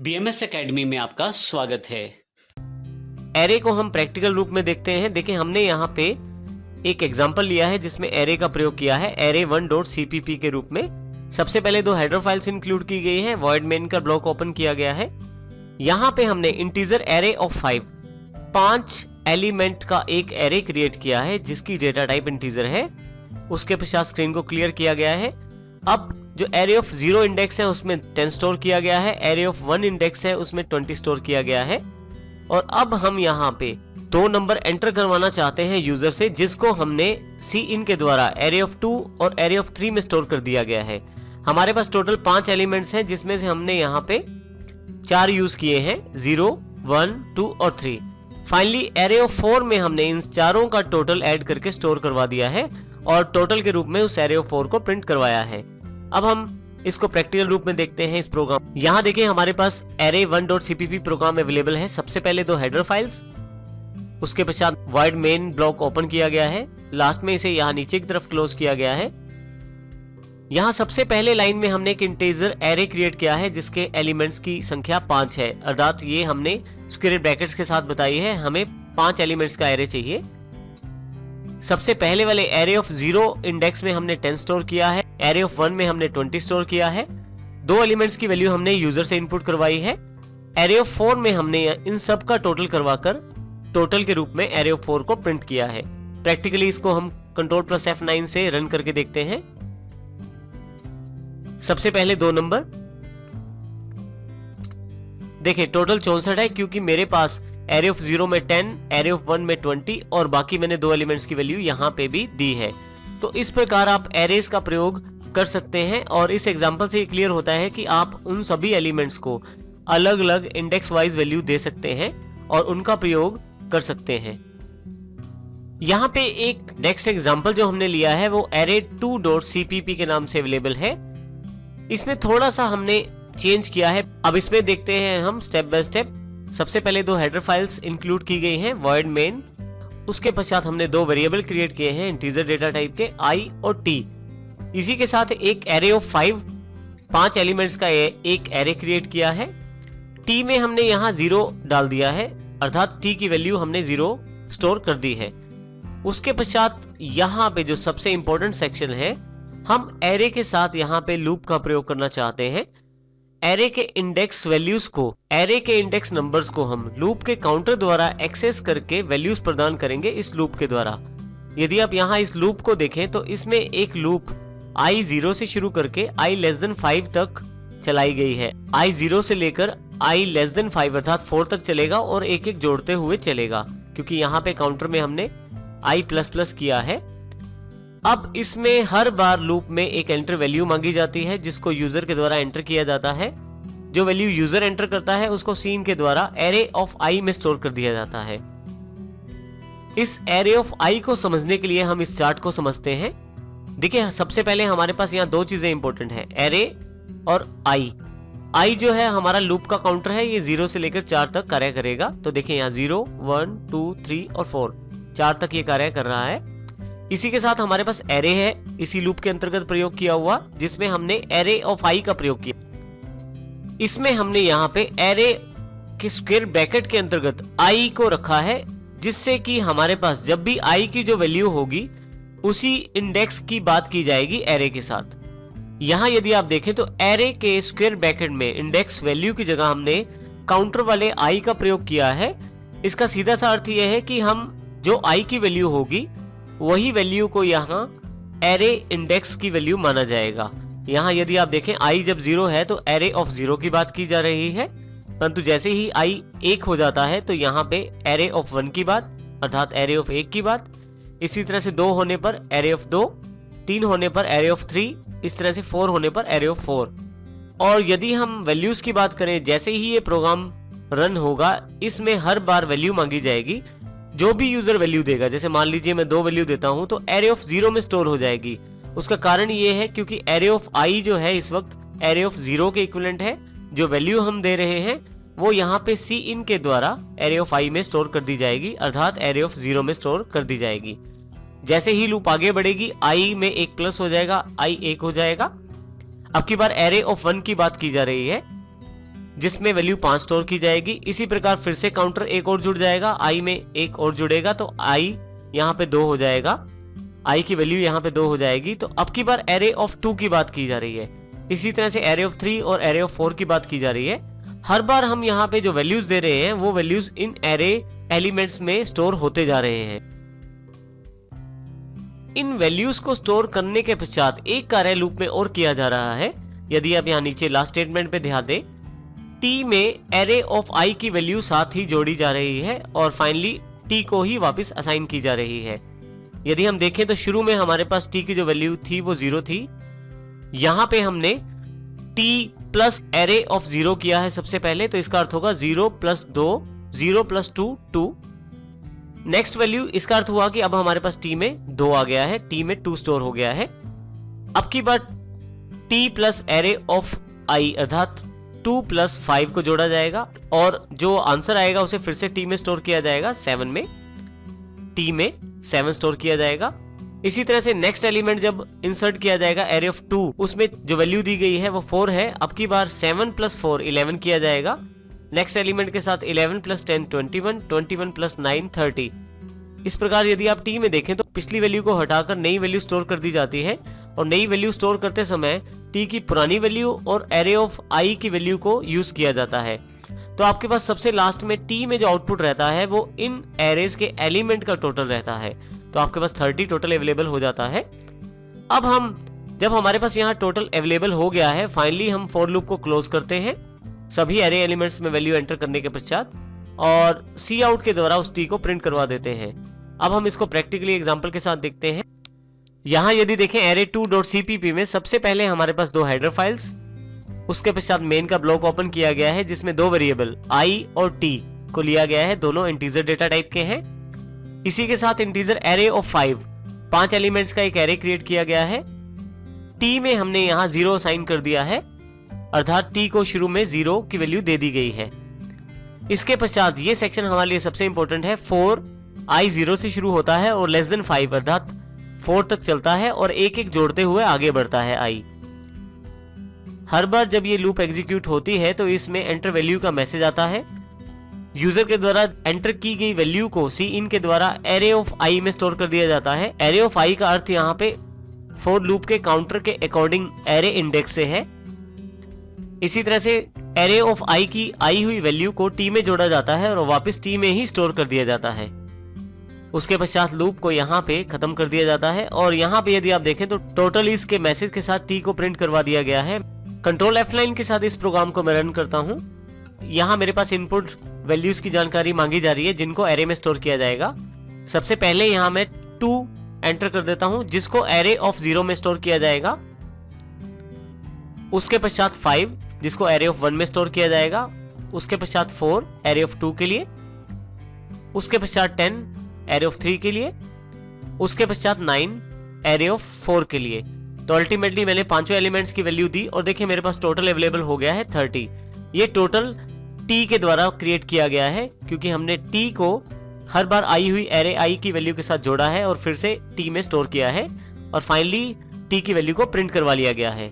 BMS academy में आपका स्वागत है। एरे को हम प्रैक्टिकल रूप में देखते हैं। देखिए हमने यहाँ पे एक एग्जांपल लिया है जिसमें एरे का प्रयोग किया है array1.cpp के रूप में। सबसे पहले दो हेडर फाइल्स इंक्लूड की गई है, void main का ब्लॉक ओपन किया गया है। यहाँ पे हमने इंटीजर एरे ऑफ 5 एलिमेंट का एक एरे क्रिएट किया है जिसकी डेटा टाइप इंटीजर है। उसके पश्चात स्क्रीन को क्लियर किया गया है। अब जो एरे ऑफ 0 इंडेक्स है उसमें 10 स्टोर किया गया है, एरे ऑफ 1 इंडेक्स है उसमें 20 स्टोर किया गया है। और अब हम यहाँ पे दो नंबर एंटर करवाना चाहते हैं यूजर से, जिसको हमने सी इन के द्वारा एरे ऑफ 2 और एरे ऑफ 3 में स्टोर कर दिया गया है। हमारे पास टोटल 5 एलिमेंट्स हैं जिसमें से हमने यहाँ पे 4 यूज किए हैं, 0, 1, 2 और 3। फाइनली एरे ऑफ 4 में हमने इन चारों का टोटल ऐड करके स्टोर करवा दिया है और टोटल के रूप में उस एरे ऑफ 4 को प्रिंट करवाया है। अब हम इसको प्रैक्टिकल रूप में देखते हैं इस प्रोग्राम। यहाँ देखिए हमारे पास array1.cpp प्रोग्राम अवेलेबल है। सबसे पहले दो हेडर फाइल्स, उसके पश्चात void main ब्लॉक ओपन किया गया है, लास्ट में इसे यहाँ नीचे की तरफ क्लोज किया गया है। यहाँ सबसे पहले लाइन में हमने एक इंटीजर एरे क्रिएट किया है जिसके एलिमेंट्स की संख्या 5 है, अर्थात ये हमने स्क्वायर ब्रैकेट्स के साथ बताई है, हमें 5 एलिमेंट्स का एरे चाहिए। सबसे पहले वाले एरे ऑफ 0 इंडेक्स में हमने 10 स्टोर किया है, एरे ऑफ 1 में हमने 20 स्टोर किया है। दो एलिमेंट्स की वैल्यू हमने यूजर से इनपुट करवाई है। एरे ऑफ 4 में हमने इन सब का टोटल करवाकर टोटल के रूप में एरे ऑफ 4 को प्रिंट किया है। प्रैक्टिकली इसको हम Ctrl+F9 से रन करके देखते हैं। सबसे पहले दो नंबर देखिए, टोटल 64 है क्योंकि मेरे पास एरे ऑफ 0 में 10, एरे ऑफ 1 में 20 और बाकी मैंने दो एलिमेंट्स की वैल्यू यहाँ पे भी दी है। तो इस प्रकार आप एरेज का प्रयोग कर सकते हैं और इस एग्जांपल से क्लियर होता है कि आप उन सभी एलिमेंट्स को अलग अलग इंडेक्स वाइज वैल्यू दे सकते हैं और उनका प्रयोग कर सकते हैं। यहाँ पे एक नेक्स्ट एग्जांपल जो हमने लिया है वो array2.cpp के नाम से अवेलेबल है। इसमें थोड़ा सा हमने चेंज किया है। अब इसमें देखते हैं हम स्टेप बाय स्टेप। सबसे पहले दो हेडर फाइल्स इंक्लूड की गई हैं, void main। उसके पश्चात हमने दो वेरिएबल क्रिएट किए हैं इंटीजर डेटा टाइप के i और t। इसी के साथ एक एरे ऑफ 5 एलिमेंट्स का एक एरे क्रिएट किया है। t में हमने यहाँ 0 डाल दिया है, अर्थात t की वैल्यू हमने 0 स्टोर कर दी है। उसके पश्चात यहाँ पे जो सबसे इंपॉर्टेंट सेक्शन है, हम एरे के साथ यहाँ पे लूप का प्रयोग करना चाहते हैं। एरे के इंडेक्स वैल्यूज को, एरे के इंडेक्स नंबर्स को हम लूप के काउंटर द्वारा एक्सेस करके वैल्यूज प्रदान करेंगे इस लूप के द्वारा। यदि आप यहाँ इस लूप को देखें तो इसमें एक लूप i 0 से शुरू करके i लेस देन 5 तक चलाई गई है। i 0 से लेकर i लेस देन 5 अर्थात 4 तक चलेगा और एक एक जोड़ते हुए चलेगा, क्योंकि यहाँ पे काउंटर में हमने i++ किया है। अब इसमें हर बार लूप में एक एंटर वैल्यू मांगी जाती है जिसको यूजर के द्वारा एंटर किया जाता है। जो वैल्यू यूजर एंटर करता है उसको सीन के द्वारा एरे ऑफ i में स्टोर कर दिया जाता है। इस एरे ऑफ i को समझने के लिए हम इस चार्ट को समझते हैं। देखिए सबसे पहले हमारे पास यहाँ दो चीजें इंपॉर्टेंट है, एरे और i जो है हमारा लूप का काउंटर है, ये 0 से लेकर 4 तक कार्य करेगा। तो देखिए यहाँ 0, 1, 2, 3 और 4 तक ये कार्य कर रहा है। इसी के साथ हमारे पास एरे है इसी लूप के अंतर्गत प्रयोग किया हुआ, जिसमें हमने एरे ऑफ i का प्रयोग किया। इसमें हमने यहाँ पे एरे के स्क्वायर ब्रैकेट के अंतर्गत i को रखा है, जिससे कि हमारे पास जब भी i की जो वैल्यू होगी उसी इंडेक्स की बात की जाएगी एरे के साथ। यहाँ यदि आप देखें तो एरे के स्क्वायर ब्रैकेट में इंडेक्स वैल्यू की जगह हमने काउंटर वाले i का प्रयोग किया है। इसका सीधा सा अर्थ यह है कि हम जो i की वैल्यू होगी वही वैल्यू को यहाँ एरे इंडेक्स की वैल्यू माना जाएगा। यहाँ यदि आप देखें i जब 0 है तो एरे ऑफ 0 की बात की जा रही है, परंतु जैसे ही i 1 हो जाता है तो यहाँ पे एरे ऑफ 1 की बात, अर्थात एरे ऑफ 1 की बात। इसी तरह से 2 होने पर एरे ऑफ 2, 3 होने पर एरे ऑफ 3, इस तरह से 4 होने पर एरे ऑफ 4। और यदि हम वैल्यूज की बात करें, जैसे ही ये प्रोग्राम रन होगा इसमें हर बार वैल्यू मांगी जाएगी। जो भी यूजर वैल्यू देगा, जैसे मान लीजिए मैं 2 वैल्यू देता हूं तो एरे ऑफ 0 में स्टोर हो जाएगी। उसका कारण ये है क्योंकि एरे ऑफ i जो है इस वक्त एरे ऑफ 0 के इक्विवेलेंट है। जो वैल्यू हम दे रहे हैं वो यहाँ पे सी इन के द्वारा एरे ऑफ i में स्टोर कर दी जाएगी, अर्थात एरे ऑफ 0 में स्टोर कर दी जाएगी। जैसे ही लूप आगे बढ़ेगी i में 1 प्लस हो जाएगा, i 1 हो जाएगा। अब की बार एरे ऑफ 1 की बात की जा रही है। जिसमें वैल्यू 5 स्टोर की जाएगी। इसी प्रकार फिर से काउंटर एक और जुड़ जाएगा, i में एक और जुड़ेगा तो i यहाँ पे 2 हो जाएगा, i की वैल्यू यहाँ पे 2 हो जाएगी। तो अब की बार एरे ऑफ 2 की बात की जा रही है। इसी तरह से एरे ऑफ 3 और एरे ऑफ 4 की बात की जा रही है। हर बार हम यहाँ पे जो वैल्यूज दे रहे हैं वो वैल्यूज इन एरे एलिमेंट्स में स्टोर होते जा रहे हैं। इन वैल्यूज को स्टोर करने के पश्चात एक कार्य लूप में और किया जा रहा है। यदि आप यहाँ नीचे लास्ट स्टेटमेंट पे ध्यान दें, t में एरे ऑफ i की वैल्यू साथ ही जोड़ी जा रही है और फाइनली t को ही वापस असाइन की जा रही है। यदि हम देखें तो शुरू में हमारे पास t की जो वैल्यू थी वो 0 थी। यहाँ पे हमने t प्लस एरे ऑफ 0 किया है सबसे पहले, तो इसका अर्थ होगा 0 प्लस 2, 0 प्लस 2, 2। नेक्स्ट वैल्यू, इसका अर्थ हुआ कि अब हमारे पास t में 2 आ गया है, t में 2 स्टोर हो गया है। अब की बार t plus array of i अर्थात 2 प्लस 5 को जोड़ा जाएगा और जो आंसर आएगा उसे फिर से t में स्टोर किया जाएगा, 7 में, t में 7 स्टोर किया जाएगा। इसी तरह से नेक्स्ट एलिमेंट जब इंसर्ट किया जाएगा एरे ऑफ 2, उसमें जो वैल्यू दी गई है वो 4 है। अब की बार 7 प्लस 4 11 किया जाएगा। नेक्स्ट एलिमेंट के साथ 11 प्लस 10 21, 21 प्लस 9 30। इस प्रकार यदि आप टी में देखें तो पिछली वैल्यू को हटाकर नई वैल्यू स्टोर कर दी जाती है और नई वैल्यू स्टोर करते समय टी की पुरानी वैल्यू और एरे ऑफ आई की वैल्यू को यूज किया जाता है। तो आपके पास सबसे लास्ट में टी में जो आउटपुट रहता है वो इन एरेज के एलिमेंट का टोटल रहता है। तो आपके पास 30 टोटल अवेलेबल हो जाता है। अब हम जब हमारे पास यहाँ टोटल अवेलेबल हो गया है, फाइनली हम फॉर लूप को क्लोज करते हैं सभी एरे एलिमेंट्स में वैल्यू एंटर करने के पश्चात और सी आउट के द्वारा उस टी को प्रिंट करवा देते हैं। अब हम इसको प्रैक्टिकली एग्जांपल के साथ देखते हैं। यहाँ यदि देखें array2.cpp में सबसे पहले हमारे पास 2 हेडर फाइल्स, उसके पश्चात मेन का ब्लॉक ओपन किया गया है जिसमें 2 वेरिएबल i और t को लिया गया है, दोनों इंटीजर डेटा टाइप के हैं। इसी के साथ इंटीजर एरे ऑफ 5 एलिमेंट्स का एक एरे क्रिएट किया गया है। t में हमने यहाँ 0 असाइन कर दिया है अर्थात t को शुरू में 0 की वैल्यू दे दी गई है। इसके पश्चात ये सेक्शन हमारे लिए सबसे इंपॉर्टेंट है। 4 i 0 से शुरू होता है और लेस देन 5 अर्थात 4 तक चलता है और एक एक जोड़ते हुए आगे बढ़ता है i। हर बार जब ये लूप एग्जीक्यूट होती है तो इसमें एंटर वैल्यू का मैसेज आता है। यूजर के द्वारा एंटर की गई वैल्यू को सी इन के द्वारा एरे ऑफ i में स्टोर कर दिया जाता है। एरे ऑफ i का अर्थ यहाँ पे फॉर लूप के काउंटर के अकॉर्डिंग एरे इंडेक्स से है। इसी तरह से एरे ऑफ i की आई हुई वैल्यू को t में जोड़ा जाता है और वापस t में ही स्टोर कर दिया जाता है। उसके पश्चात लूप को यहाँ पे खत्म कर दिया जाता है और यहाँ पे यदि आप देखें तो टोटल इस के मैसेज के साथ t को प्रिंट करवा दिया गया है। कंट्रोल F9 के साथ इस प्रोग्राम को मैं रन करता हूँ। यहाँ मेरे पास इनपुट वैल्यूज की जानकारी मांगी जा रही है जिनको एरे में स्टोर किया जाएगा। सबसे पहले यहाँ मैं 2 एंटर कर देता हूँ जिसको एरे ऑफ 0 में स्टोर किया जाएगा। उसके पश्चात 5 जिसको एरे ऑफ 1 में स्टोर किया जाएगा। उसके पश्चात 4 एरे ऑफ 2 के लिए। उसके पश्चात 10 एरे ऑफ 3 के लिए। उसके पश्चात 9 एरे ऑफ 4 के लिए। तो अल्टीमेटली मैंने पांचों एलिमेंट्स की वैल्यू दी और देखिए मेरे पास टोटल अवेलेबल हो गया है 30। ये टोटल t के द्वारा क्रिएट किया गया है क्योंकि हमने t को हर बार आई हुई एरे i की वैल्यू के साथ जोड़ा है और फिर से t में स्टोर किया है और फाइनली t की वैल्यू को प्रिंट करवा लिया गया है।